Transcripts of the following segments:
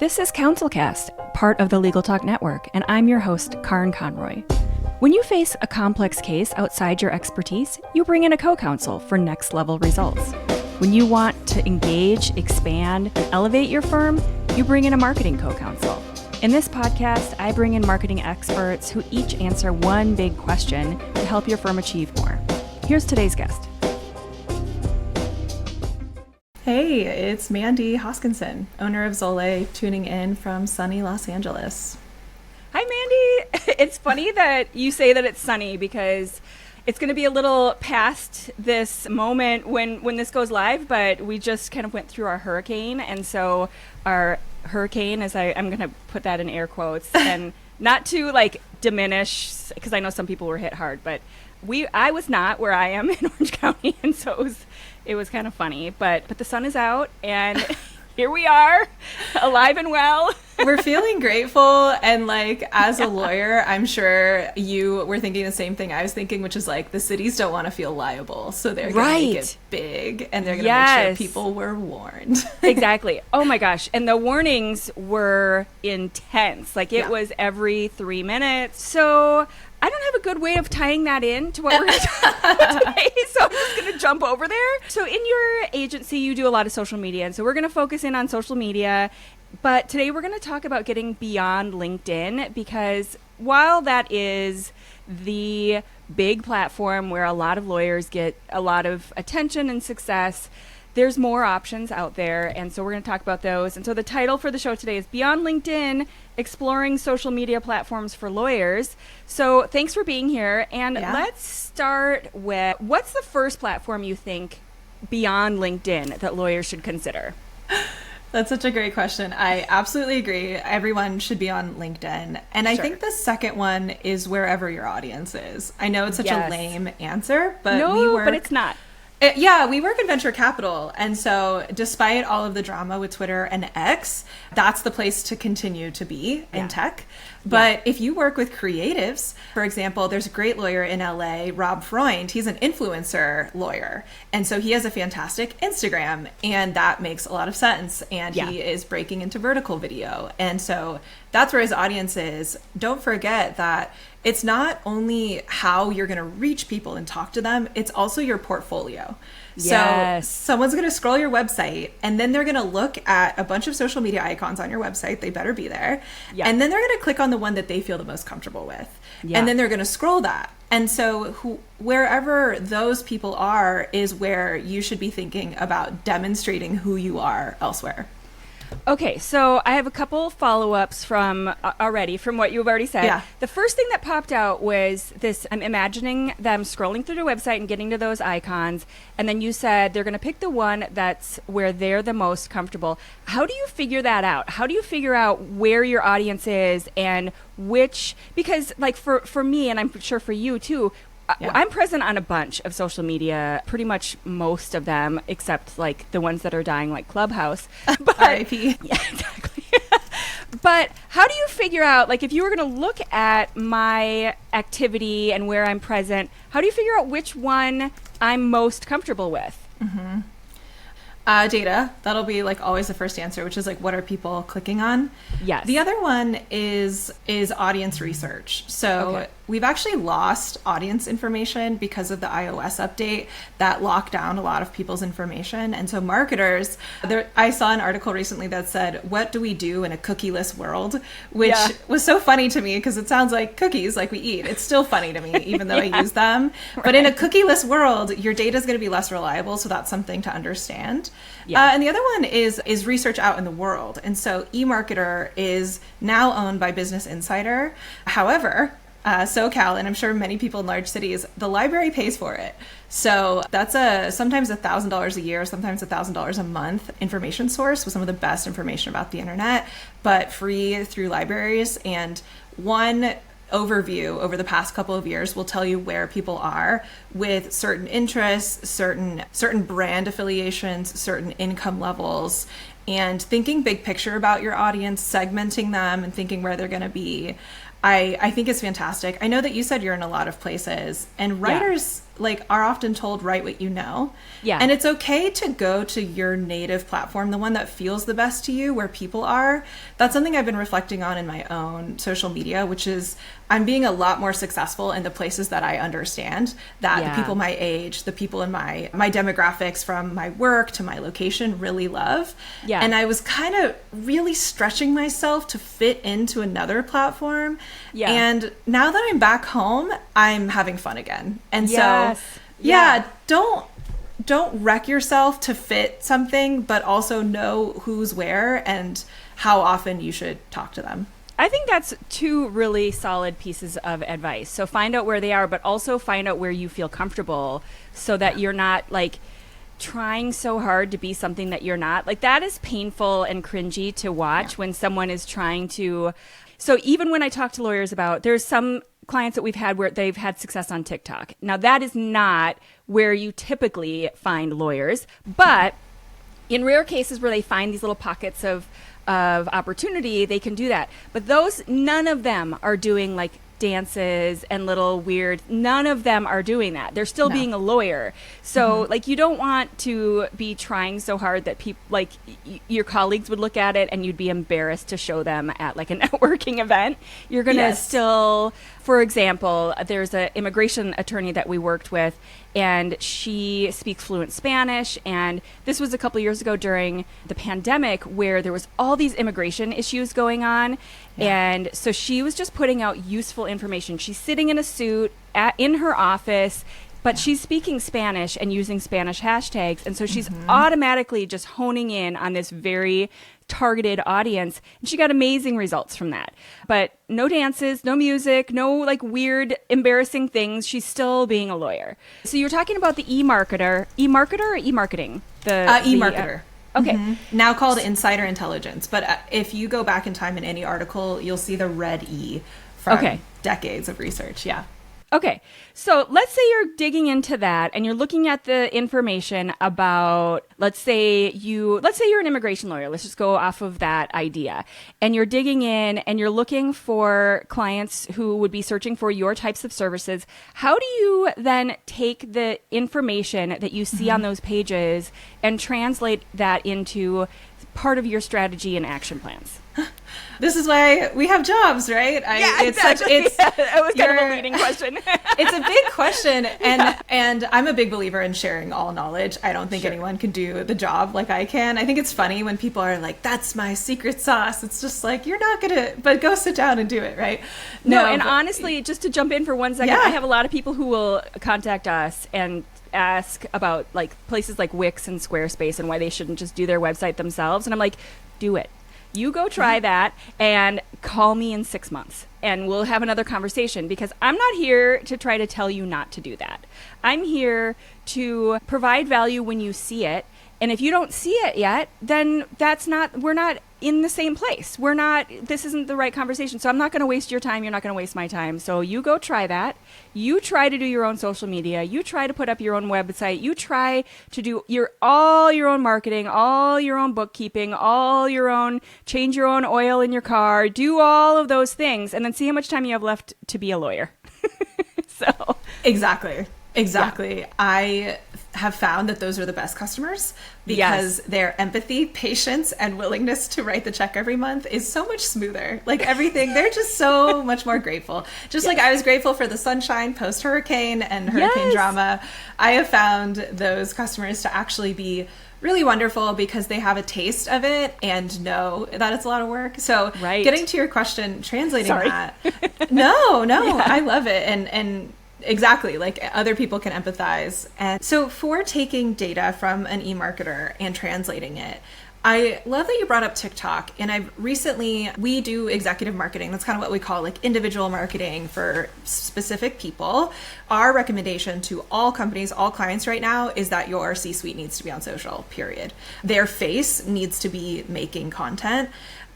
This is CounselCast, part of the Legal Talk Network, and I'm your host, Karin Conroy. When you face a complex case outside your expertise, you bring in a co-counsel for next-level results. When you want to engage, expand, and elevate your firm, you bring in a marketing co-counsel. In this podcast, I bring in marketing experts who each answer one big question to help your firm achieve more. Here's today's guest. Hey, it's Mandy Hoskinson, owner of Zole, tuning in from sunny Los Angeles. Hi, Mandy. It's funny that you say that it's sunny because it's going to be a little past this moment when this goes live, but we just kind of went through our hurricane. And so our hurricane, I'm going to put that in air quotes, and not to like diminish, because I know some people were hit hard, but I was not where I am in Orange County. And so it was kind of funny, but the sun is out and here we are, alive and well. We're feeling grateful, and like as a lawyer, I'm sure you were thinking the same thing I was thinking, which is like the cities don't want to feel liable, so they're going to make it big, and they're going to make sure people were warned. Exactly. Oh my gosh. And the warnings were intense. Like it was every 3 minutes. So I don't have a good way of tying that in to what we're going to talk about today, so I'm just going to jump over there. So in your agency, you do a lot of social media, and so we're going to focus in on social media. But today we're going to talk about getting beyond LinkedIn, because while that is the big platform where a lot of lawyers get a lot of attention and success, there's more options out there, and so we're going to talk about those. And so the title for the show today is Beyond LinkedIn, Exploring Social Media Platforms for Lawyers. So thanks for being here, and let's start with, what's the first platform you think beyond LinkedIn that lawyers should consider? That's such a great question. I absolutely agree. Everyone should be on LinkedIn. And I think the second one is wherever your audience is. I know it's such a lame answer, but but it's not. We work in venture capital. And so despite all of the drama with Twitter and X, that's the place to continue to be in tech. But if you work with creatives, for example, there's a great lawyer in LA, Rob Freund. He's an influencer lawyer. And so he has a fantastic Instagram, and that makes a lot of sense. And he is breaking into vertical video. And so that's where his audience is. Don't forget that it's not only how you're going to reach people and talk to them, it's also your portfolio. So someone's going to scroll your website, and then they're going to look at a bunch of social media icons on your website. They better be there. And then they're going to click on the one that they feel the most comfortable with. And then they're going to scroll that. And so wherever those people are is where you should be thinking about demonstrating who you are elsewhere. Okay, so I have a couple follow-ups from what you've already said. Yeah. The first thing that popped out was this: I'm imagining them scrolling through their website and getting to those icons, and then you said they're going to pick the one that's where they're the most comfortable. How do you figure that out? How do you figure out where your audience is and which? Because like for me, and I'm sure for you too, I'm present on a bunch of social media, pretty much most of them, except like the ones that are dying, like Clubhouse. But, R.I.P. Yeah, exactly. But how do you figure out, like if you were going to look at my activity and where I'm present, how do you figure out which one I'm most comfortable with? Mm-hmm. Data. That'll be like always the first answer, which is like, what are people clicking on? Yes. The other one is audience research. So we've actually lost audience information because of the iOS update that locked down a lot of people's information. And so marketers, I saw an article recently that said, what do we do in a cookieless world? Which was so funny to me because it sounds like cookies, like we eat. It's still funny to me, even though I use them. Right. But in a cookieless world, your data is going to be less reliable. So that's something to understand. Yeah. And the other one is research out in the world. And so eMarketer is now owned by Business Insider. However, SoCal, and I'm sure many people in large cities, the library pays for it. So that's sometimes $1,000 a year, sometimes $1,000 a month information source with some of the best information about the internet, but free through libraries. And one overview over the past couple of years will tell you where people are with certain interests, certain brand affiliations, certain income levels, and thinking big picture about your audience, segmenting them and thinking where they're going to be. I think it's fantastic. I know that you said you're in a lot of places, and writers are often told, write what you know. Yeah. And it's okay to go to your native platform, the one that feels the best to you, where people are. That's something I've been reflecting on in my own social media, which is I'm being a lot more successful in the places that I understand, that the people my age, the people in my demographics from my work to my location really love. Yeah. And I was kind of really stretching myself to fit into another platform. Yeah. And now that I'm back home, I'm having fun again. And so, don't wreck yourself to fit something, but also know who's where and how often you should talk to them. I think that's two really solid pieces of advice. So find out where they are, but also find out where you feel comfortable so that you're not like trying so hard to be something that you're not. Like that is painful and cringy to watch when someone is trying to. So even when I talk to lawyers about, there's some clients that we've had where they've had success on TikTok. Now that is not where you typically find lawyers, but in rare cases where they find these little pockets of opportunity, they can do that. But none of them are doing like dances and little weird, none of them are doing that. They're still being a lawyer. So like you don't want to be trying so hard that people like your colleagues would look at it and you'd be embarrassed to show them at like a networking event. You're going to still, for example, there's an immigration attorney that we worked with and she speaks fluent Spanish. And this was a couple years ago during the pandemic where there was all these immigration issues going on. Yeah. And so she was just putting out useful information. She's sitting in a suit in her office, but she's speaking Spanish and using Spanish hashtags. And so she's automatically just honing in on this very targeted audience. And she got amazing results from that. But no dances, no music, no like weird, embarrassing things. She's still being a lawyer. So you're talking about the e-marketer or e-marketing? E-marketer. Okay. Now called insider intelligence. But if you go back in time in any article, you'll see the red E from decades of research. Yeah. Okay, so let's say you're digging into that and you're looking at the information about, let's say you're an immigration lawyer. Let's just go off of that idea. And you're digging in and you're looking for clients who would be searching for your types of services. How do you then take the information that you see on those pages and translate that into part of your strategy and action plans? This is why we have jobs, right? It was kind of a leading question. It's a big question, and I'm a big believer in sharing all knowledge. I don't think anyone can do the job like I can. I think it's funny when people are like, "That's my secret sauce." It's just like you're not gonna, but go sit down and do it, right? Honestly, just to jump in for 1 second, I have a lot of people who will contact us and ask about like places like Wix and Squarespace and why they shouldn't just do their website themselves, and I'm like, do it. You go try that and call me in 6 months and we'll have another conversation because I'm not here to try to tell you not to do that. I'm here to provide value when you see it. And if you don't see it yet, then we're not in the same place. This isn't the right conversation. So I'm not going to waste your time. You're not going to waste my time. So you go try that. You try to do your own social media. You try to put up your own website. You try to do all your own marketing, all your own bookkeeping, change your own oil in your car, do all of those things, and then see how much time you have left to be a lawyer. So Exactly. Yeah. I have found that those are the best customers because their empathy, patience, and willingness to write the check every month is so much smoother. Like everything, they're just so much more grateful. Just like I was grateful for the sunshine post-hurricane and hurricane drama, I have found those customers to actually be really wonderful because they have a taste of it and know that it's a lot of work. So getting to your question, translating that. No, I love it. And exactly, like other people can empathize. And so for taking data from an e-marketer and translating it, I love that you brought up TikTok. And we do executive marketing. That's kind of what we call like individual marketing for specific people. Our recommendation to all companies, all clients right now is that your C-suite needs to be on social, period. Their face needs to be making content.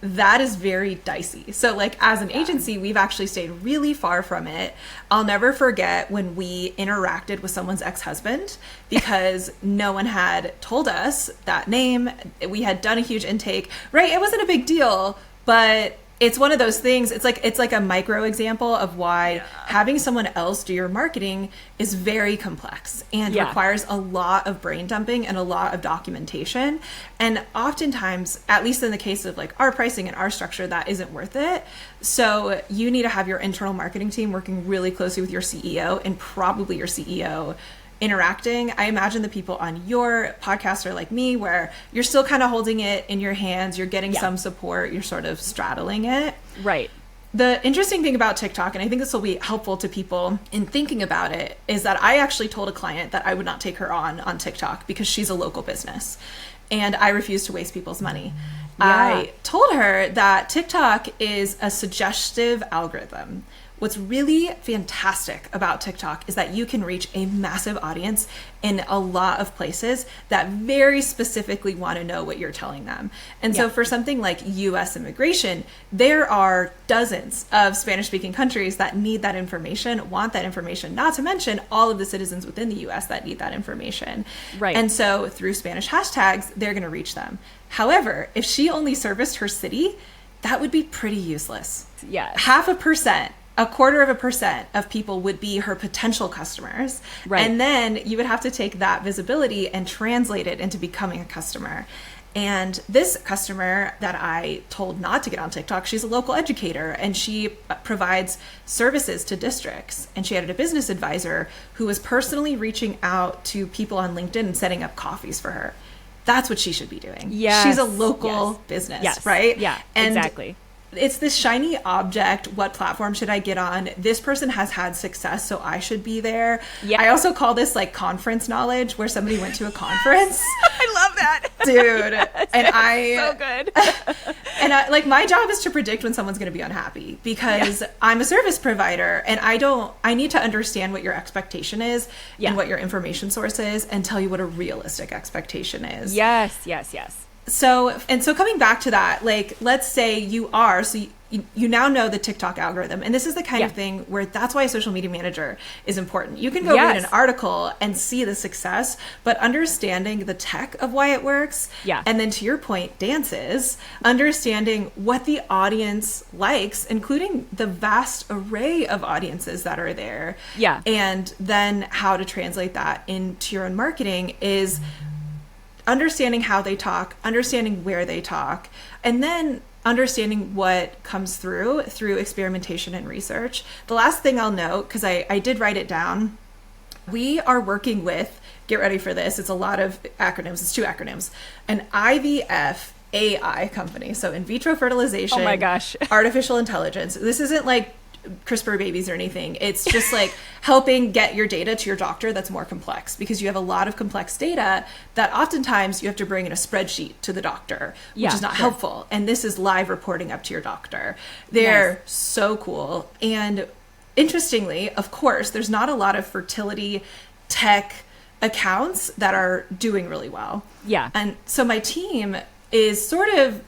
That is very dicey. So like as an agency, we've actually stayed really far from it. I'll never forget when we interacted with someone's ex-husband because no one had told us that name. We had done a huge intake, right? It wasn't a big deal, but it's one of those things. It's like a micro example of why having someone else do your marketing is very complex and requires a lot of brain dumping and a lot of documentation. And oftentimes, at least in the case of like our pricing and our structure, that isn't worth it. So you need to have your internal marketing team working really closely with your CEO, and probably your CEO interacting. I imagine the people on your podcast are like me, where you're still kind of holding it in your hands, you're getting some support, you're sort of straddling it. Right. The interesting thing about TikTok, and I think this will be helpful to people in thinking about it, is that I actually told a client that I would not take her on TikTok because she's a local business and I refuse to waste people's money. I told her that TikTok is a suggestive algorithm. What's really fantastic about TikTok is that you can reach a massive audience in a lot of places that very specifically want to know what you're telling them. And so for something like US immigration, there are dozens of Spanish-speaking countries that need that information, want that information, not to mention all of the citizens within the US that need that information. Right. And so through Spanish hashtags, they're going to reach them. However, if she only serviced her city, that would be pretty useless. Yes. 0.5%. 0.25% of people would be her potential customers. Right. And then you would have to take that visibility and translate it into becoming a customer. And this customer that I told not to get on TikTok, she's a local educator and she provides services to districts. And she had a business advisor who was personally reaching out to people on LinkedIn and setting up coffees for her. That's what she should be doing. Yes. She's a local business, right? Yeah, and exactly. It's this shiny object. What platform should I get on? This person has had success, so I should be there. Yeah. I also call this like conference knowledge, where somebody went to a conference. I love that, dude. And so good. And like my job is to predict when someone's going to be unhappy, because I'm a service provider, and I need to understand what your expectation is and what your information source is, and tell you what a realistic expectation is. Yes. So coming back to that, like, let's say you now know the TikTok algorithm, and this is the kind of thing where that's why a social media manager is important. You can go read an article and see the success, but understanding the tech of why it works, and then to your point, dances, understanding what the audience likes, including the vast array of audiences that are there, and then how to translate that into your own marketing is understanding how they talk, understanding where they talk, and then understanding what comes through experimentation and research. The last thing I'll note, because I did write it down, we are working with, get ready for this, it's a lot of acronyms, it's 2 acronyms, an IVF AI company, so in vitro fertilization, oh my gosh, artificial intelligence. This isn't like CRISPR babies or anything. It's just like helping get your data to your doctor that's more complex, because you have a lot of complex data that oftentimes you have to bring in a spreadsheet to the doctor, which is not helpful. And this is live reporting up to your doctor. They're so cool. And interestingly, of course, there's not a lot of fertility tech accounts that are doing really well. Yeah. And so my team is sort of,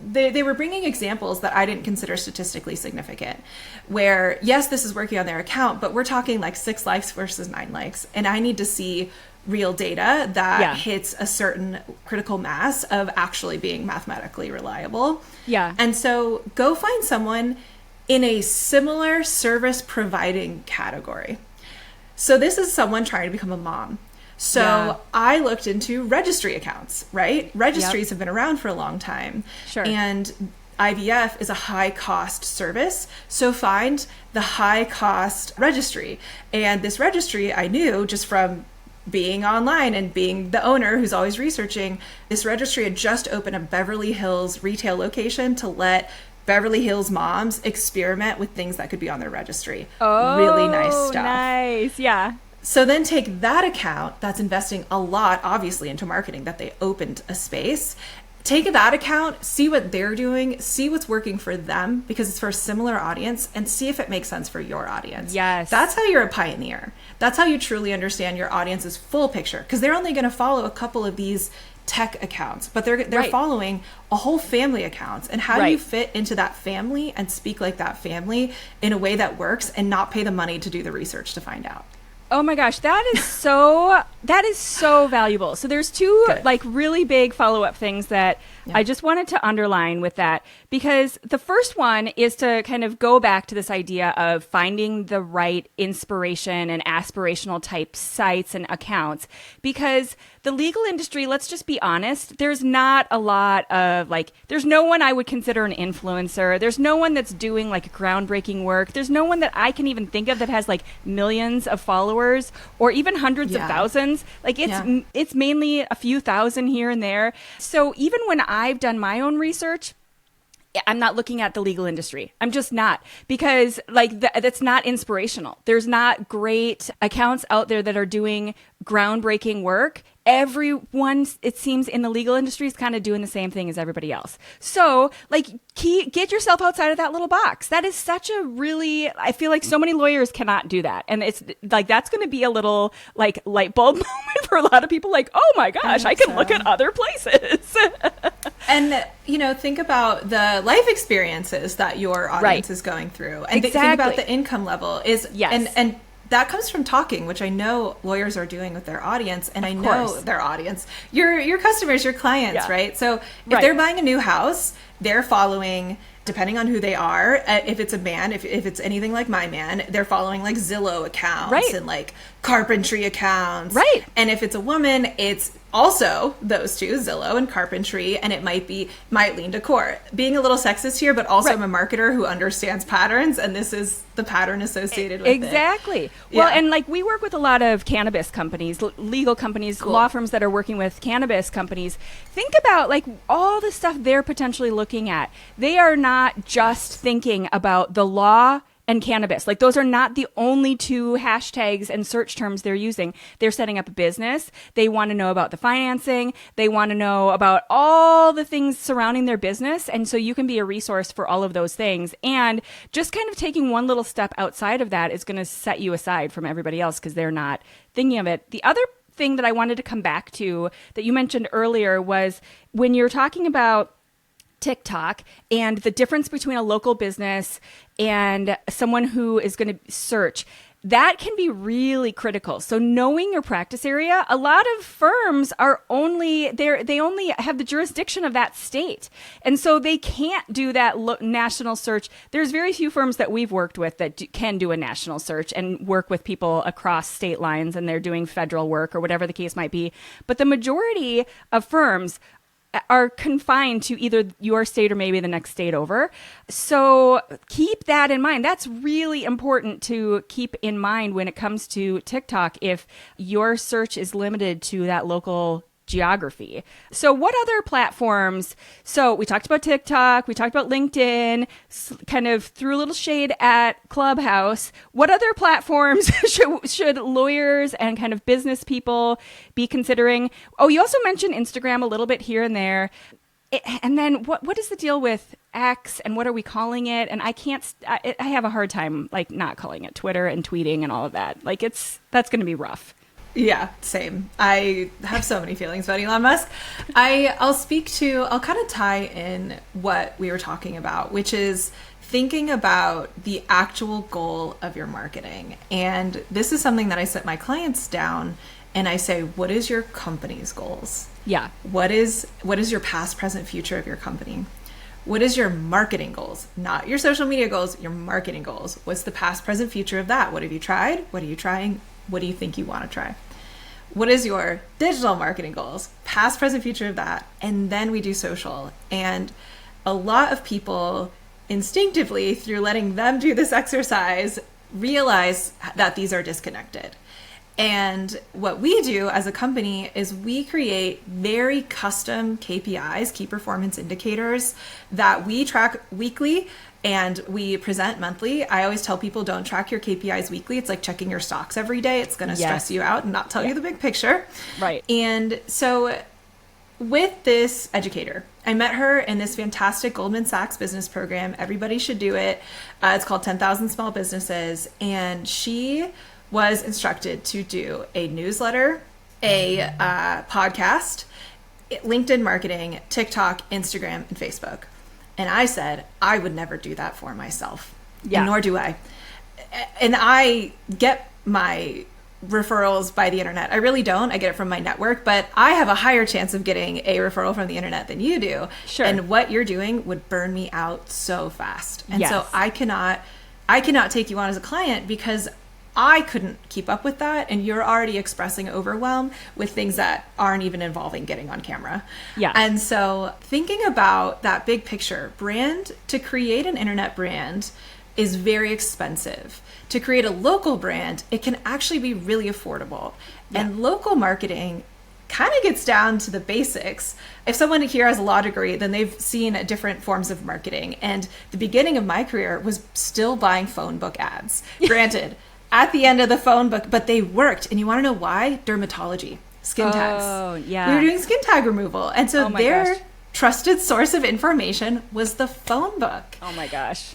they were bringing examples that I didn't consider statistically significant, where, yes, this is working on their account, but we're talking like 6 likes versus 9 likes. And I need to see real data that hits a certain critical mass of actually being mathematically reliable. Yeah. And so go find someone in a similar service providing category. So this is someone trying to become a mom. So I looked into registry accounts, right? Registries have been around for a long time. Sure. And IVF is a high cost service. So find the high cost registry. And this registry, I knew just from being online and being the owner who's always researching, this registry had just opened a Beverly Hills retail location to let Beverly Hills moms experiment with things that could be on their registry. Oh, really nice stuff. Nice. Yeah. So then take that account that's investing a lot, obviously, into marketing, that they opened a space. Take that account, see what they're doing, see what's working for them, because it's for a similar audience, and see if it makes sense for your audience. Yes. That's how you're a pioneer. That's how you truly understand your audience's full picture, because they're only going to follow a couple of these tech accounts, but they're following a whole family accounts. And how do you fit into that family and speak like that family in a way that works and not pay the money to do the research to find out? Oh my gosh, that is so valuable. So there's 2 like really big follow-up things that Yeah. I just wanted to underline with that because the first one is to kind of go back to this idea of finding the right inspiration and aspirational type sites and accounts, because the legal industry, let's just be honest, there's not a lot of there's no one I would consider an influencer. There's no one that's doing groundbreaking work. There's no one that I can even think of that has millions of followers or even hundreds of thousands. It's mainly a few thousand here and there. So even when I've done my own research, I'm not looking at the legal industry. I'm just not, because that's not inspirational. There's not great accounts out there that are doing groundbreaking work. Everyone, it seems, in the legal industry is kind of doing the same thing as everybody else. So get yourself outside of that little box. That is such a really, I feel like so many lawyers cannot do that. And it's that's going to be a little light bulb moment for a lot of people. Oh my gosh, I can look at other places. And, think about the life experiences that your audience is going through. And think about the income level and that comes from talking, which I know lawyers are doing with their audience. And I know their audience, your customers, your clients, right? So if they're buying a new house, they're following, depending on who they are, if it's a man, if it's anything like my man, they're following Zillow accounts and carpentry accounts. Right. And if it's a woman, it's also those two, Zillow and carpentry, and it might lean to court. Being a little sexist here, but also I'm a marketer who understands patterns, and this is the pattern associated with it. Exactly. Well, and we work with a lot of cannabis companies, legal companies, law firms that are working with cannabis companies. Think about all the stuff they're potentially looking at. They are not just thinking about the law and cannabis. Those are not the only two hashtags and search terms they're using. They're setting up a business. They want to know about the financing. They want to know about all the things surrounding their business. And so you can be a resource for all of those things. And just kind of taking one little step outside of that is going to set you aside from everybody else because they're not thinking of it. The other thing that I wanted to come back to that you mentioned earlier was when you're talking about TikTok and the difference between a local business and someone who is going to search, that can be really critical. So knowing your practice area, a lot of firms are they only have the jurisdiction of that state. And so they can't do that national search. There's very few firms that we've worked with that can do a national search and work with people across state lines, and they're doing federal work or whatever the case might be. But the majority of firms are confined to either your state or maybe the next state over. So keep that in mind. That's really important to keep in mind when it comes to TikTok if your search is limited to that local geography. So what other platforms? So we talked about TikTok, we talked about LinkedIn, kind of threw a little shade at Clubhouse. What other platforms should lawyers and kind of business people be considering? Oh, you also mentioned Instagram a little bit here and there. And then what is the deal with X and what are we calling it? And I have a hard time not calling it Twitter and tweeting and all of that. That's going to be rough. Yeah, same. I have so many feelings about Elon Musk. I'll kind of tie in what we were talking about, which is thinking about the actual goal of your marketing. And this is something that I sit my clients down and I say, what is your company's goals? Yeah. What is your past, present, future of your company? What is your marketing goals? Not your social media goals, your marketing goals. What's the past, present, future of that? What have you tried? What are you trying? What do you think you want to try? What is your digital marketing goals? Past, present, future of that. And then we do social. And a lot of people instinctively, through letting them do this exercise, realize that these are disconnected. And what we do as a company is we create very custom KPIs, key performance indicators, that we track weekly and we present monthly. I always tell people, don't track your KPIs weekly. It's like checking your stocks every day. It's going to stress you out and not tell you the big picture. Right. And so with this educator, I met her in this fantastic Goldman Sachs business program. Everybody should do it. It's called 10,000 Small Businesses. And she was instructed to do a newsletter, a podcast, LinkedIn marketing, TikTok, Instagram, and Facebook. And I said, I would never do that for myself. Yeah. And nor do I. And I get my referrals by the internet. I really don't. I get it from my network, but I have a higher chance of getting a referral from the internet than you do. Sure. And what you're doing would burn me out so fast. And Yes. so I cannot take you on as a client because I couldn't keep up with that, and you're already expressing overwhelm with things that aren't even involving getting on camera. Yeah. And so thinking about that big picture, to create an internet brand is very expensive. To create a local brand, it can actually be really affordable. Yeah. And local marketing kind of gets down to the basics. If someone here has a law degree, then they've seen different forms of marketing. And the beginning of my career was still buying phone book ads. Granted, at the end of the phone book, but they worked. And you want to know why? Dermatology, skin tags. Oh, yeah. We were doing skin tag removal. And so Oh my their gosh. trusted source of information was the phone book. Oh my gosh.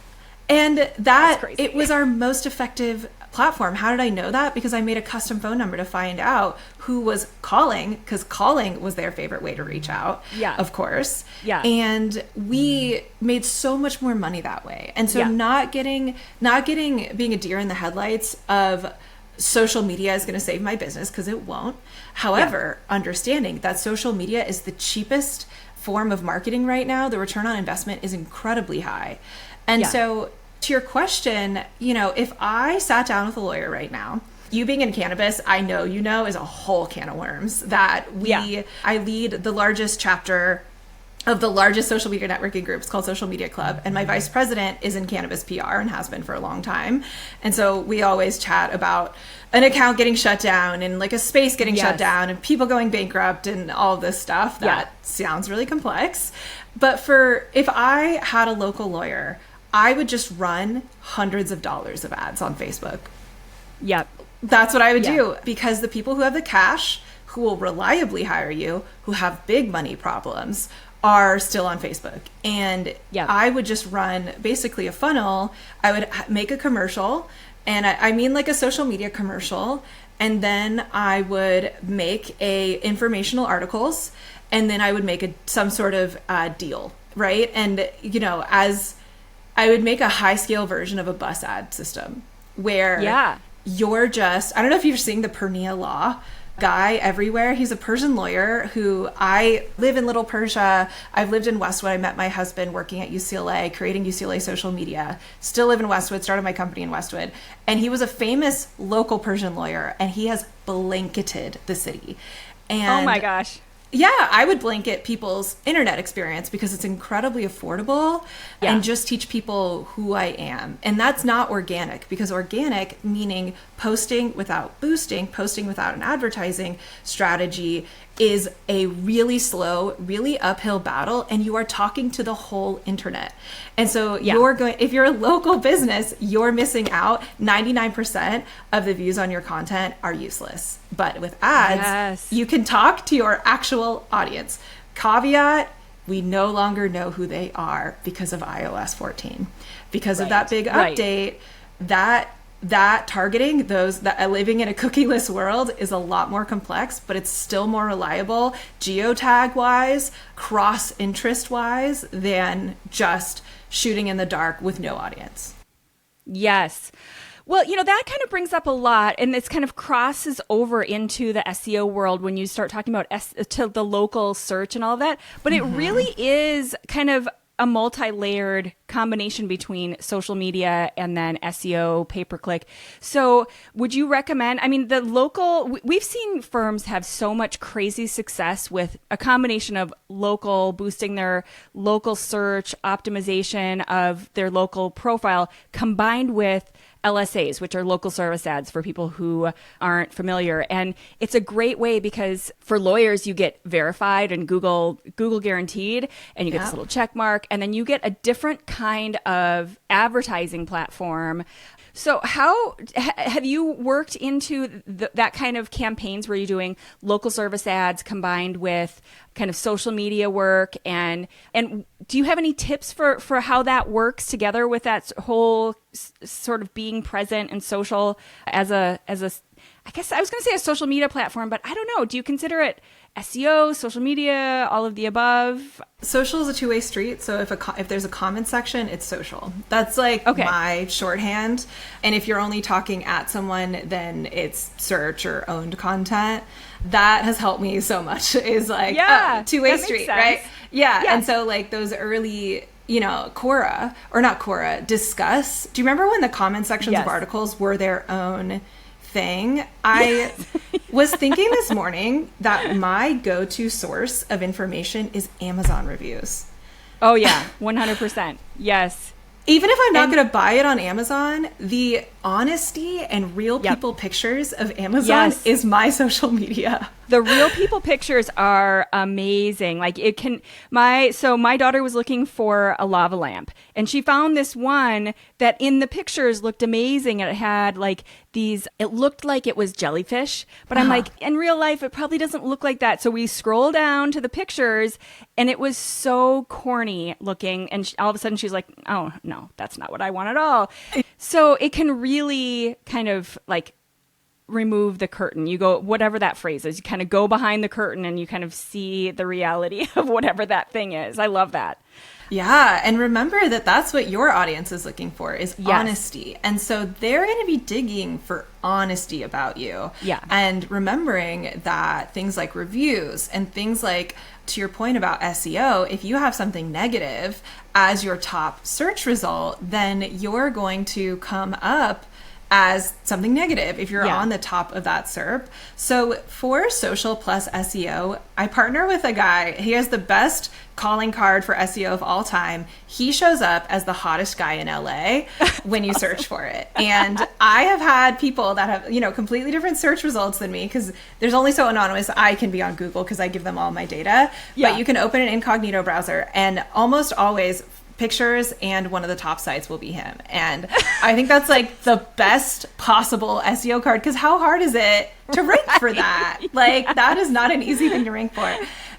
And That's crazy. it was our most effective platform. How did I know that? Because I made a custom phone number to find out who was calling, because calling was their favorite way to reach out. Yeah. Of course. Yeah. And we made so much more money that way. And so Yeah. not being a deer in the headlights of social media is going to save my business, because it won't. However, understanding that social media is the cheapest form of marketing right now, the return on investment is incredibly high. And Yeah. so to your question, if I sat down with a lawyer right now, you being in cannabis, I know is a whole can of worms that I lead the largest chapter of the largest social media networking group. It's called Social Media Club. And my vice president is in cannabis PR and has been for a long time. And so we always chat about an account getting shut down and like a space getting shut Yes. down and people going bankrupt and all of this stuff that sounds really complex. But if I had a local lawyer, I would just run hundreds of dollars of ads on Facebook. Yep. That's what I would do, because the people who have the cash, who will reliably hire you, who have big money problems, are still on Facebook. And I would just run basically a funnel. I would make a commercial, and I mean like a social media commercial, and then I would make informational articles, and then I would make some sort of deal, right? And as I would make a high scale version of a bus ad system where you're just, I don't know if you're seeing the Purnia Law guy everywhere. He's a Persian lawyer who, I live in Little Persia. I've lived in Westwood. I met my husband working at UCLA, creating UCLA social media. Still live in Westwood, started my company in Westwood. And he was a famous local Persian lawyer, and he has blanketed the city. And oh my gosh. Yeah, I would blanket people's internet experience because it's incredibly affordable and just teach people who I am. And that's not organic, because organic, meaning posting without boosting, posting without an advertising strategy, is a really slow, really uphill battle, and you are talking to the whole internet. And so if you're a local business, you're missing out. 99% of the views on your content are useless. But with ads, you can talk to your actual audience. Caveat, we no longer know who they are because of iOS 14. Because of that big update, that targeting those that living in a cookieless world is a lot more complex, but it's still more reliable geotag wise, cross interest wise, than just shooting in the dark with no audience. Yes. Well, that kind of brings up a lot, and this kind of crosses over into the SEO world when you start talking about to the local search and all of that. But it really is kind of a multi-layered combination between social media and then SEO, pay-per-click. So would you recommend, we've seen firms have so much crazy success with a combination of local, boosting their local search, optimization of their local profile, combined with LSAs, which are local service ads for people who aren't familiar. And it's a great way because for lawyers, you get verified and Google guaranteed, and you get this little check mark, and then you get a different kind of advertising platform. So how have you worked into that kind of campaigns where you're doing local service ads combined with kind of social media work? And do you have any tips for how that works together with that whole sort of being present and social as a I guess I was going to say a social media platform, but I don't know. Do you consider it SEO, social media, all of the above? Social is a two-way street. So if there's a comment section, it's social. That's like my shorthand. And if you're only talking at someone, then it's search or owned content. That has helped me so much, is like two-way street, right? Yeah. Yes. And so like those early, Quora, or not Quora, Discuss. Do you remember when the comment sections of articles were their own thing? I was thinking this morning that my go-to source of information is Amazon reviews. Oh yeah, 100%. Yes. Even if I'm not going to buy it on Amazon, the honesty and real people pictures of Amazon is my social media. The real people pictures are amazing. Like my daughter was looking for a lava lamp, and she found this one that in the pictures looked amazing. And it had like it looked like it was jellyfish, but I'm like, in real life, it probably doesn't look like that. So we scroll down to the pictures, and it was so corny looking. And all of a sudden she's like, oh no, that's not what I want at all. So it can really kind of like remove the curtain. You go, whatever that phrase is, you kind of go behind the curtain and you kind of see the reality of whatever that thing is. I love that. Yeah. And remember that that's what your audience is looking for, is honesty. And so they're going to be digging for honesty about you. Yeah. And remembering that things like reviews and things like, to your point about SEO, if you have something negative as your top search result, then you're going to come up as something negative if you're on the top of that SERP. So for social plus SEO, I partner with a guy. He has the best calling card for SEO of all time. He shows up as the hottest guy in LA when you search for it. And I have had people that have, completely different search results than me, because there's only so anonymous I can be on Google because I give them all my data. Yeah. But you can open an incognito browser, and almost always pictures and one of the top sites will be him. And I think that's like the best possible SEO card, because how hard is it to rank for that? Like that is not an easy thing to rank for.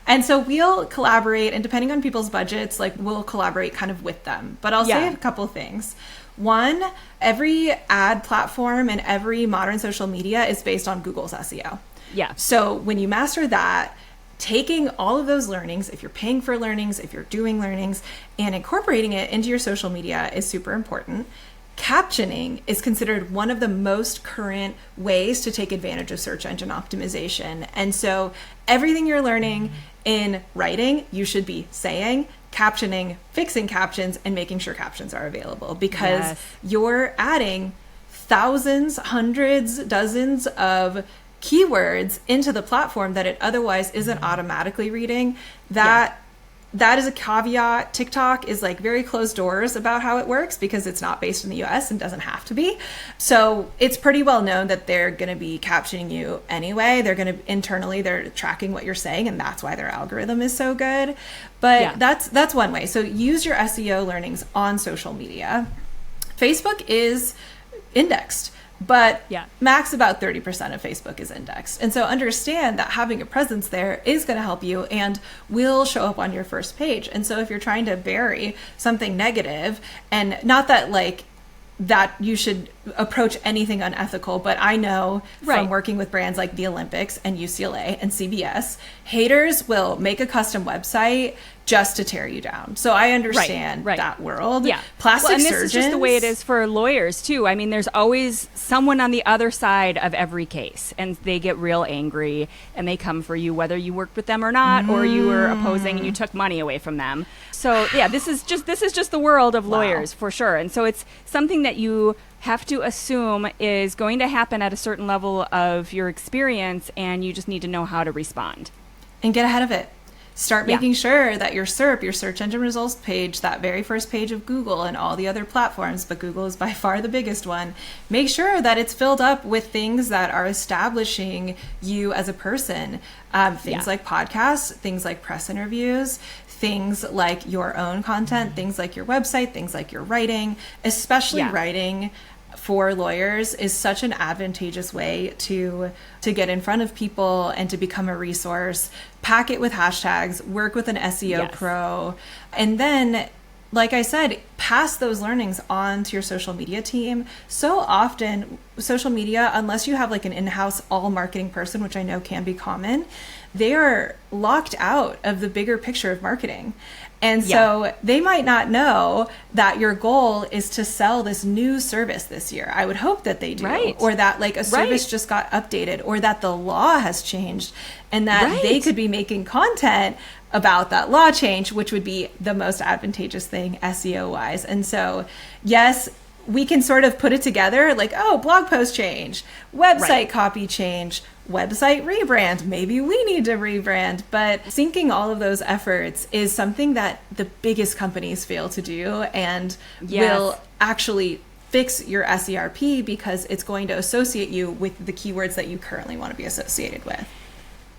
And so we'll collaborate, and depending on people's budgets, like we'll collaborate kind of with them. But I'll say a couple of things. One, every ad platform and every modern social media is based on Google's SEO. Yeah. So when you master that, taking all of those learnings, if you're paying for learnings, if you're doing learnings, and incorporating it into your social media is super important. Captioning is considered one of the most current ways to take advantage of search engine optimization. And so everything you're learning in writing, you should be saying, captioning, fixing captions, and making sure captions are available, because you're adding thousands, hundreds, dozens of keywords into the platform that it otherwise isn't automatically reading. That is a caveat. TikTok is like very closed doors about how it works, because it's not based in the US and doesn't have to be. So it's pretty well known that they're going to be captioning you anyway. They're tracking what you're saying, and that's why their algorithm is so good. But that's one way. So use your SEO learnings on social media. Facebook is indexed, but max about 30% of Facebook is indexed. And so understand that having a presence there is going to help you and will show up on your first page. And so if you're trying to bury something negative, and not that like that you should approach anything unethical, but I know from working with brands like the Olympics and UCLA and CBS, haters will make a custom website just to tear you down. So I understand that world. Yeah. Plastic surgeons. This is just the way it is for lawyers too. I mean, there's always someone on the other side of every case, and they get real angry and they come for you, whether you worked with them or not, or you were opposing and you took money away from them. So this is just the world of lawyers for sure. And so it's something that you have to assume is going to happen at a certain level of your experience, and you just need to know how to respond. And get ahead of it. Start making sure that your SERP, your search engine results page, that very first page of Google and all the other platforms, but Google is by far the biggest one, make sure that it's filled up with things that are establishing you as a person. Things like podcasts, things like press interviews, things like your own content, things like your website, things like your writing, especially writing for lawyers is such an advantageous way to get in front of people and to become a resource. Pack it with hashtags, work with an SEO pro, and then like I said, pass those learnings on to your social media team. So often, social media, unless you have like an in-house all marketing person, which I know can be common, they are locked out of the bigger picture of marketing. And so they might not know that your goal is to sell this new service this year. I would hope that they do. Right. Or that like a service just got updated, or that the law has changed, and that they could be making content about that law change, which would be the most advantageous thing SEO wise. And so, yes, we can sort of put it together like, oh, blog post change, website copy change, website rebrand. Maybe we need to rebrand. But syncing all of those efforts is something that the biggest companies fail to do, and will actually fix your SERP because it's going to associate you with the keywords that you currently want to be associated with.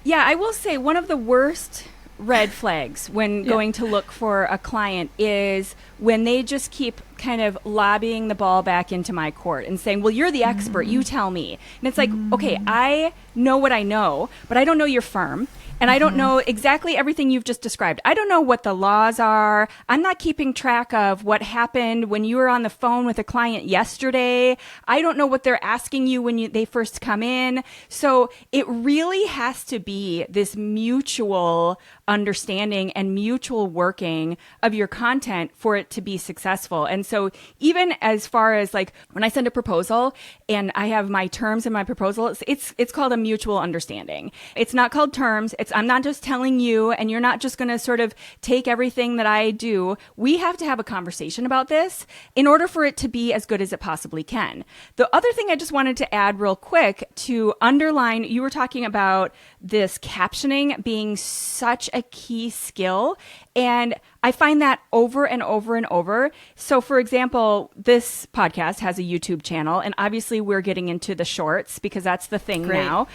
Yeah, I will say one of the worst red flags when going to look for a client is when they just keep kind of lobbying the ball back into my court and saying, well, you're the expert, you tell me. And it's like, okay, I know what I know, but I don't know your firm. And I don't know exactly everything you've just described. I don't know what the laws are. I'm not keeping track of what happened when you were on the phone with a client yesterday. I don't know what they're asking you when they first come in. So it really has to be this mutual understanding and mutual working of your content for it to be successful. And so even as far as like when I send a proposal and I have my terms in my proposal, it's called a mutual understanding. It's not called terms. I'm not just telling you, and you're not just going to sort of take everything that I do. We have to have a conversation about this in order for it to be as good as it possibly can. The other thing I just wanted to add real quick to underline, you were talking about this captioning being such a key skill. And I find that over and over and over. So for example, this podcast has a YouTube channel, and obviously we're getting into the shorts because that's the thing now.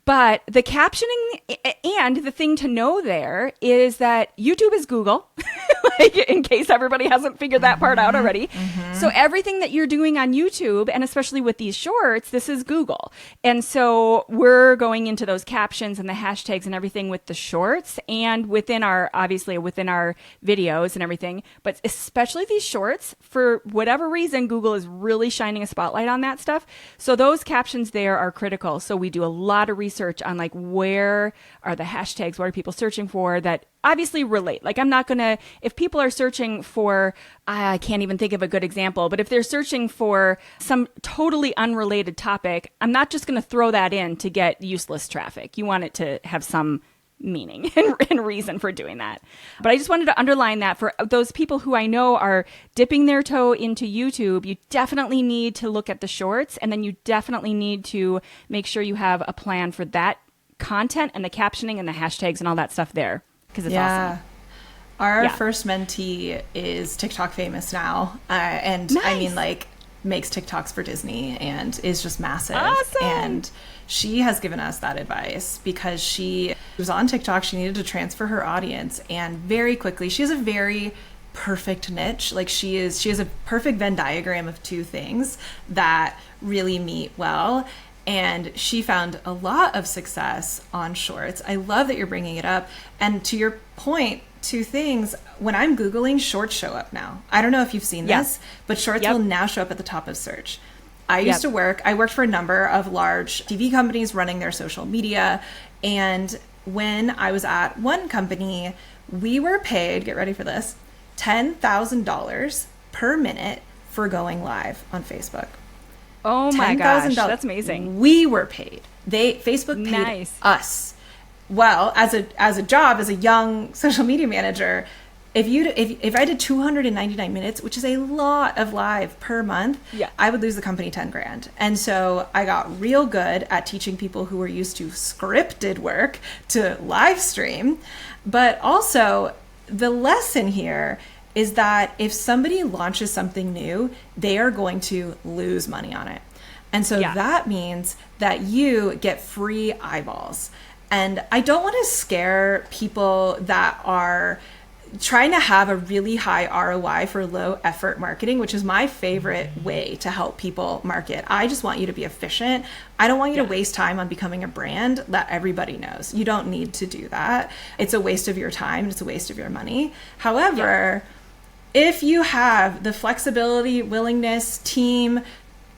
But the captioning, and the thing to know there is that YouTube is Google, like in case everybody hasn't figured that part out already. So everything that you're doing on YouTube, and especially with these shorts, this is Google. And so we're going into those captions and the hashtags and everything with the shorts, and within our videos and everything, but especially these shorts, for whatever reason, Google is really shining a spotlight on that stuff. So those captions there are critical. So we do a lot of research on like, where are the hashtags? What are people searching for that obviously relate? Like, I'm not going to, if people are searching for, I can't even think of a good example, but if they're searching for some totally unrelated topic, I'm not just going to throw that in to get useless traffic. You want it to have some meaning and reason for doing that. But I just wanted to underline that for those people who I know are dipping their toe into YouTube, you definitely need to look at the shorts, and then you definitely need to make sure you have a plan for that content and the captioning and the hashtags and all that stuff there, because it's awesome. Our first mentee is TikTok famous now. And I mean, like, makes TikToks for Disney and is just massive. Awesome. And she has given us that advice because she was on TikTok. She needed to transfer her audience, and very quickly, she has a very perfect niche. Like, she has a perfect Venn diagram of two things that really meet well. And she found a lot of success on shorts. I love that you're bringing it up. And to your point, two things. When I'm Googling, shorts show up now. I don't know if you've seen this, but shorts will now show up at the top of search. I worked for a number of large TV companies running their social media. And when I was at one company, we were paid, get ready for this, $10,000 per minute for going live on Facebook. Oh my gosh, that's amazing. We were paid. Facebook paid us. Well, as a job, as a young social media manager, if I did 299 minutes, which is a lot of live per month, I would lose the company 10 grand. And so I got real good at teaching people who were used to scripted work to live stream. But also, the lesson here is that if somebody launches something new, they are going to lose money on it. And so that means that you get free eyeballs. And I don't want to scare people that are trying to have a really high ROI for low effort marketing, which is my favorite way to help people market. I just want you to be efficient. I don't want you to waste time on becoming a brand that everybody knows. You don't need to do that. It's a waste of your time. It's a waste of your money. However, if you have the flexibility, willingness, team,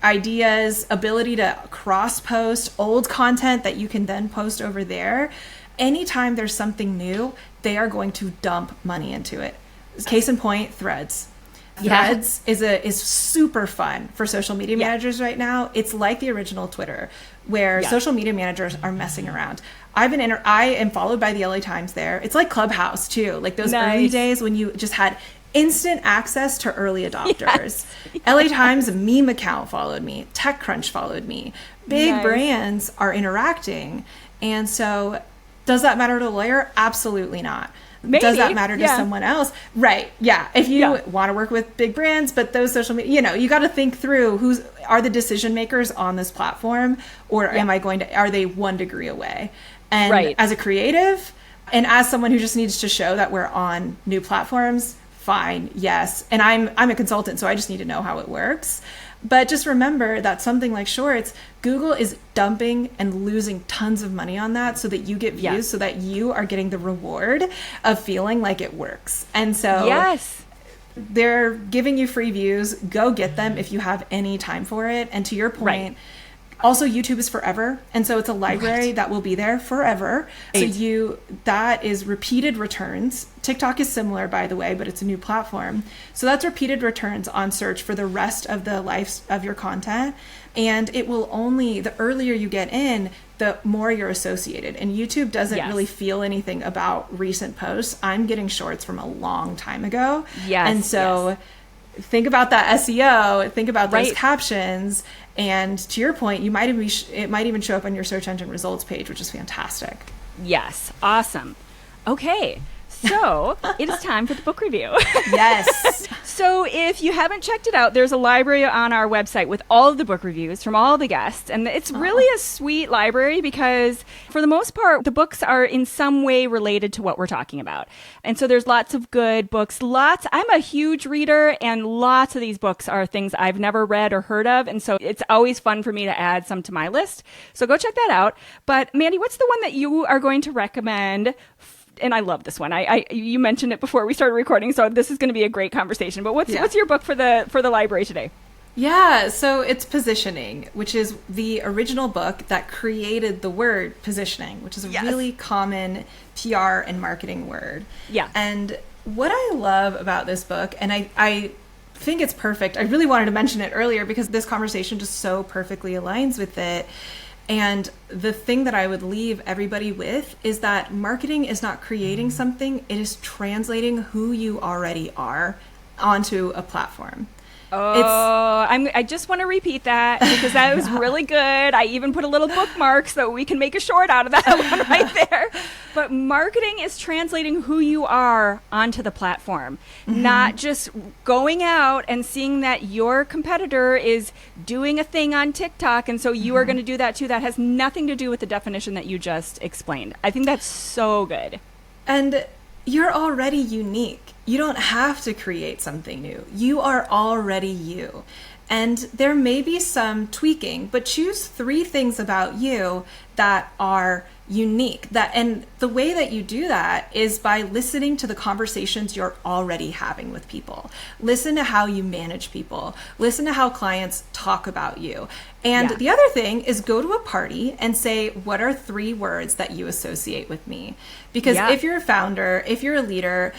ideas, ability to cross-post old content that you can then post over there, anytime there's something new, they are going to dump money into it. Case in point, Threads. Threads is super fun for social media managers right now. It's like the original Twitter, where social media managers are messing around. I am followed by the LA Times there. It's like Clubhouse too, like those early days when you just had instant access to early adopters. LA Times meme account followed me. TechCrunch followed me. Big brands are interacting. And so does that matter to a lawyer? Absolutely not. Maybe. Does that matter to someone else? Right. Yeah. If you want to work with big brands, but those social media, you got to think through are the decision makers on this platform, or are they 1 degree away? And as a creative and as someone who just needs to show that we're on new platforms, fine. Yes. And I'm a consultant, so I just need to know how it works. But just remember that something like Shorts, Google is dumping and losing tons of money on that so that you get views, so that you are getting the reward of feeling like it works. And so they're giving you free views. Go get them if you have any time for it. And to your point, also YouTube is forever. And so it's a library that will be there forever. So that is repeated returns. TikTok is similar, by the way, but it's a new platform. So that's repeated returns on search for the rest of the life of your content. And it will the earlier you get in, the more you're associated. And YouTube doesn't really feel anything about recent posts. I'm getting Shorts from a long time ago. And so think about that SEO, think about those captions. And to your point, it might even show up on your search engine results page, which is fantastic. Yes. Awesome. Okay. So it is time for the book review. Yes. So if you haven't checked it out, there's a library on our website with all of the book reviews from all the guests. And it's really a sweet library because for the most part, the books are in some way related to what we're talking about. And so there's lots of good books. I'm a huge reader, and lots of these books are things I've never read or heard of. And so it's always fun for me to add some to my list. So go check that out. But Mandy, what's the one that you are going to recommend? And I love this one. You mentioned it before we started recording, so this is going to be a great conversation. But what's your book for the library today? Yeah, so it's Positioning, which is the original book that created the word positioning, which is a really common PR and marketing word. Yeah. And what I love about this book, and I think it's perfect. I really wanted to mention it earlier because this conversation just so perfectly aligns with it. And the thing that I would leave everybody with is that marketing is not creating something, it is translating who you already are onto a platform. I just want to repeat that because that was really good. I even put a little bookmark so we can make a short out of that one right there. But marketing is translating who you are onto the platform, not just going out and seeing that your competitor is doing a thing on TikTok, and so you are going to do that too. That has nothing to do with the definition that you just explained. I think that's so good. And you're already unique. You don't have to create something new. You are already you. And there may be some tweaking, but choose 3 things about you that are unique. And the way that you do that is by listening to the conversations you're already having with people. Listen to how you manage people. Listen to how clients talk about you. And the other thing is go to a party and say, what are 3 words that you associate with me? Because if you're a founder, if you're a leader,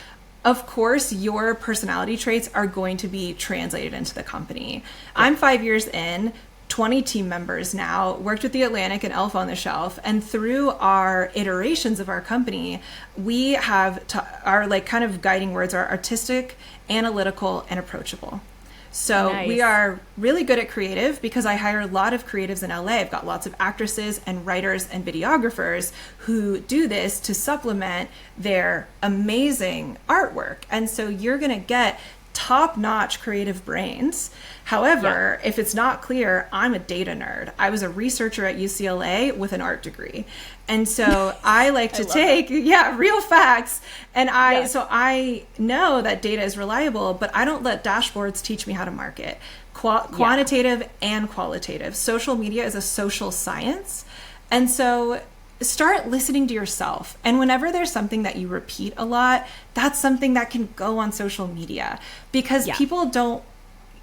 of course, your personality traits are going to be translated into the company. I'm 5 years in, 20 team members now, worked with The Atlantic and Elf on the Shelf. And through our iterations of our company, we have our kind of guiding words are artistic, analytical, and approachable. So we are really good at creative because I hire a lot of creatives in LA. I've got lots of actresses and writers and videographers who do this to supplement their amazing artwork. And so you're going to get top-notch creative brains. However, if it's not clear, I'm a data nerd. I was a researcher at UCLA with an art degree. And so I like to take real facts. And so I know that data is reliable, but I don't let dashboards teach me how to market. Quantitative and qualitative. Social media is a social science. And so start listening to yourself. And whenever there's something that you repeat a lot, that's something that can go on social media, because people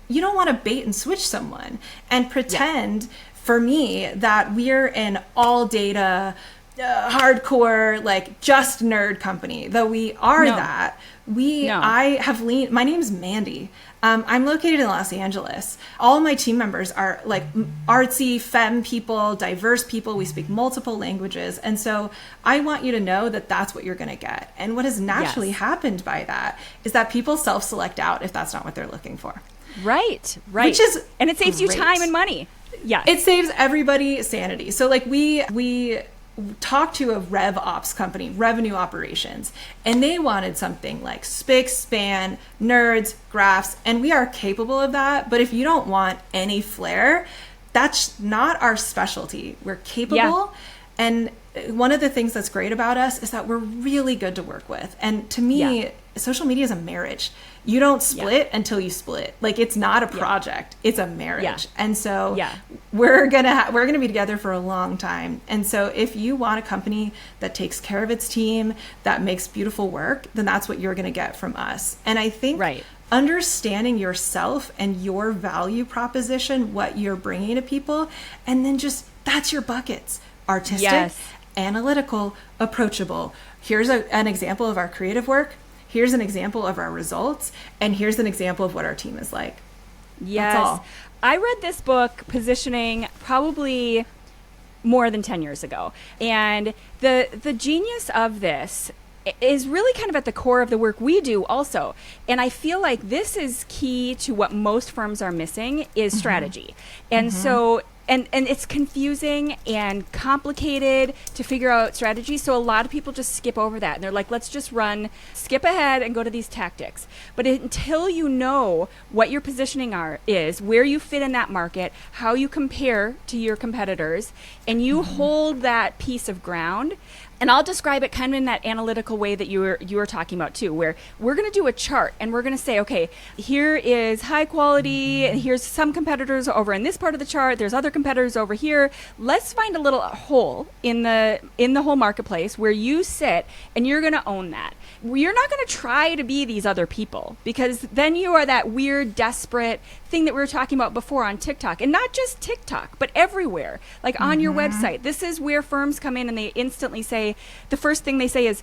you don't want to bait and switch someone and pretend, for me, that we're an all data, hardcore, like just nerd company, though we are that. I have leaned, my name's Mandy. I'm located in Los Angeles. All of my team members are like artsy, femme people, diverse people. We speak multiple languages. And so I want you to know that that's what you're going to get. And what has naturally happened by that is that people self-select out if that's not what they're looking for. Right. Which is and it saves you time and money. Yeah. It saves everybody sanity. So like we talked to a rev ops company, revenue operations, and they wanted something like spick, span, nerds, graphs, and we are capable of that. But if you don't want any flair, that's not our specialty. We're capable. And one of the things that's great about us is that we're really good to work with. And to me, social media is a marriage. You don't split until you split. Like, it's not a project, it's a marriage. And so we're gonna be together for a long time. And so if you want a company that takes care of its team, that makes beautiful work, then that's what you're gonna get from us. And I think understanding yourself and your value proposition, what you're bringing to people, and then just, that's your buckets. Artistic, analytical, approachable. Here's an example of our creative work. Here's an example of our results. And here's an example of what our team is like. Yes. That's all. I read this book, Positioning, probably more than 10 years ago. And the genius of this is really kind of at the core of the work we do also. And I feel like this is key to what most firms are missing is strategy. And so and it's confusing and complicated to figure out strategy. So a lot of people just skip over that. And they're like, let's just skip ahead and go to these tactics. But until you know what your positioning is, where you fit in that market, how you compare to your competitors, and you hold that piece of ground. And I'll describe it kind of in that analytical way that you were talking about too, where we're going to do a chart and we're going to say, okay, here is high quality, and here's some competitors over in this part of the chart, there's other competitors over here. Let's find a little hole in the whole marketplace where you sit, and you're going to own that. You're not going to try to be these other people, because then you are that weird, desperate thing that we were talking about before on TikTok, and not just TikTok, but everywhere, like on your website. This is where firms come in and they instantly say, the first thing they say is,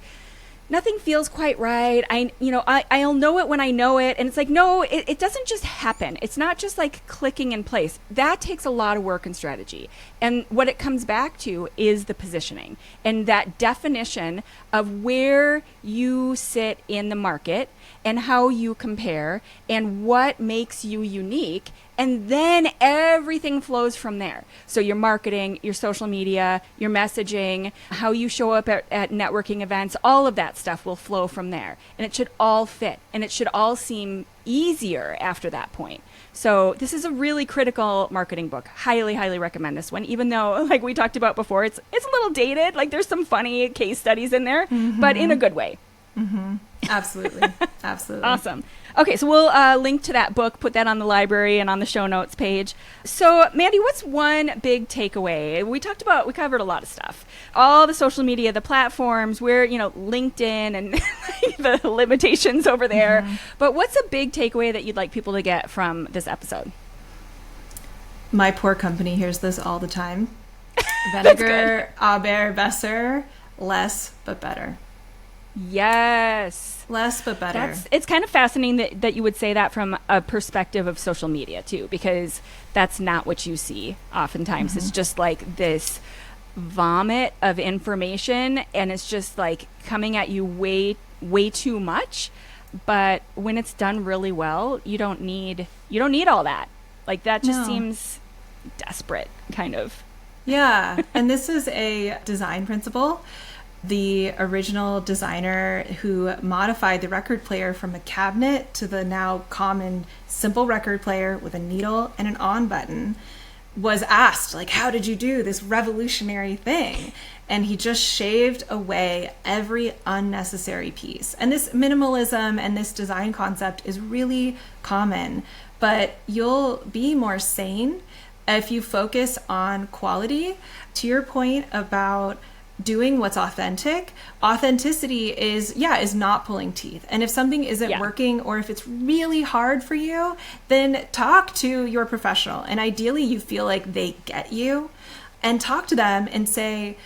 nothing feels quite right. I'll know it when I know it. And it's like, no, it doesn't just happen. It's not just like clicking in place. That takes a lot of work and strategy. And what it comes back to is the positioning and that definition of where you sit in the market and how you compare and what makes you unique. And then everything flows from there. So your marketing, your social media, your messaging, how you show up at networking events, all of that stuff will flow from there. And it should all fit. And it should all seem easier after that point. So this is a really critical marketing book. Highly, highly recommend this one, even though, like we talked about before, it's a little dated. Like, there's some funny case studies in there, but in a good way. Absolutely. Absolutely. Awesome. Okay, so we'll link to that book, put that on the library and on the show notes page. So, Mandy, what's one big takeaway? We covered a lot of stuff. All the social media, the platforms, where, LinkedIn and the limitations over there. But what's a big takeaway that you'd like people to get from this episode? My poor company hears this all the time. Vinegar, aber, besser, less but better. Yes. Less but better. It's kind of fascinating that you would say that from a perspective of social media too, because that's not what you see oftentimes. It's just like this vomit of information, and it's just like coming at you way too much. But when it's done really well, you don't need all that. Like, that just seems desperate, kind of. Yeah. And this is a design principle. The original designer who modified the record player from a cabinet to the now common simple record player with a needle and an on button was asked, like, how did you do this revolutionary thing? And he just shaved away every unnecessary piece. And this minimalism and this design concept is really common, but you'll be more sane if you focus on quality. To your point about doing what's authentic. Authenticity is not pulling teeth. And if something isn't working, or if it's really hard for you, then talk to your professional. And ideally you feel like they get you, and talk to them and say,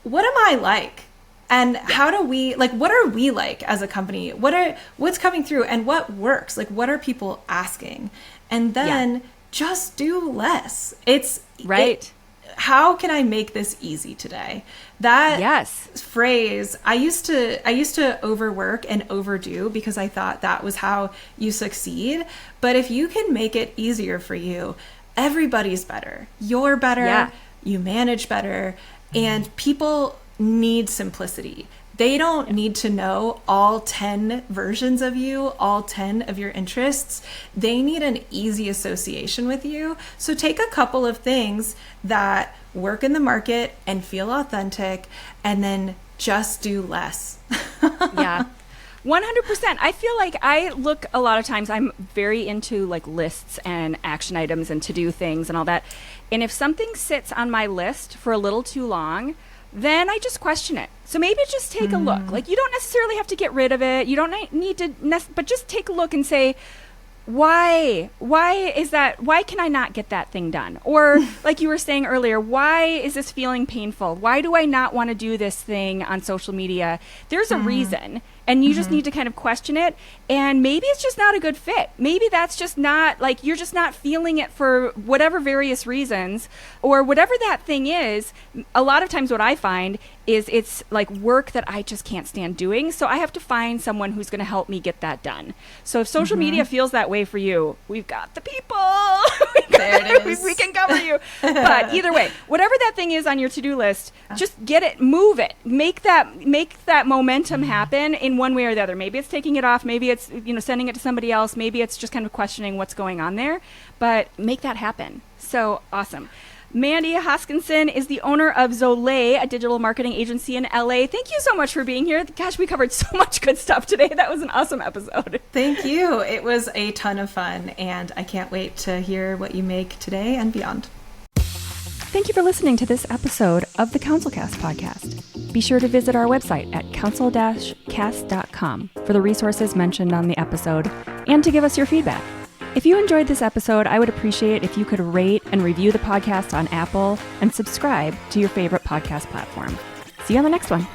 what am I like? And how do we, like, what are we like as a company? What's coming through, and what works? Like, what are people asking? And then just do less. It's right. How can I make this easy today? That phrase, I used to overwork and overdo because I thought that was how you succeed. But if you can make it easier for you, everybody's better. You're better. You manage better. And people need simplicity. They don't need to know all 10 versions of you, all 10 of your interests. They need an easy association with you. So take a couple of things that work in the market and feel authentic, and then just do less. 100%. I feel like I look a lot of times, I'm very into like lists and action items and to-do things and all that. And if something sits on my list for a little too long, then I just question it. So maybe just take a look. Like, you don't necessarily have to get rid of it. You don't need to, but just take a look and say, why is that? Why can I not get that thing done? Or like you were saying earlier, why is this feeling painful? Why do I not want to do this thing on social media? There's a reason. And you just need to kind of question it. And maybe it's just not a good fit. Maybe that's just not, like, you're just not feeling it for whatever various reasons, or whatever that thing is. A lot of times what I find is it's like work that I just can't stand doing. So I have to find someone who's going to help me get that done. So if social media feels that way for you, we've got the people. There it is. We can cover you. But either way, whatever that thing is on your to-do list, just get it, move it, make that momentum happen in one way or the other. Maybe it's taking it off, maybe it's, sending it to somebody else, maybe it's just kind of questioning what's going on there, but make that happen. So awesome. Mandy Hoskinson is the owner of Zolay, a digital marketing agency in LA. Thank you so much for being here. Gosh, we covered so much good stuff today. That was an awesome episode. Thank you. It was a ton of fun, and I can't wait to hear what you make today and beyond. Thank you for listening to this episode of the Counselcast podcast. Be sure to visit our website at counsel-cast.com for the resources mentioned on the episode and to give us your feedback. If you enjoyed this episode, I would appreciate if you could rate and review the podcast on Apple and subscribe to your favorite podcast platform. See you on the next one.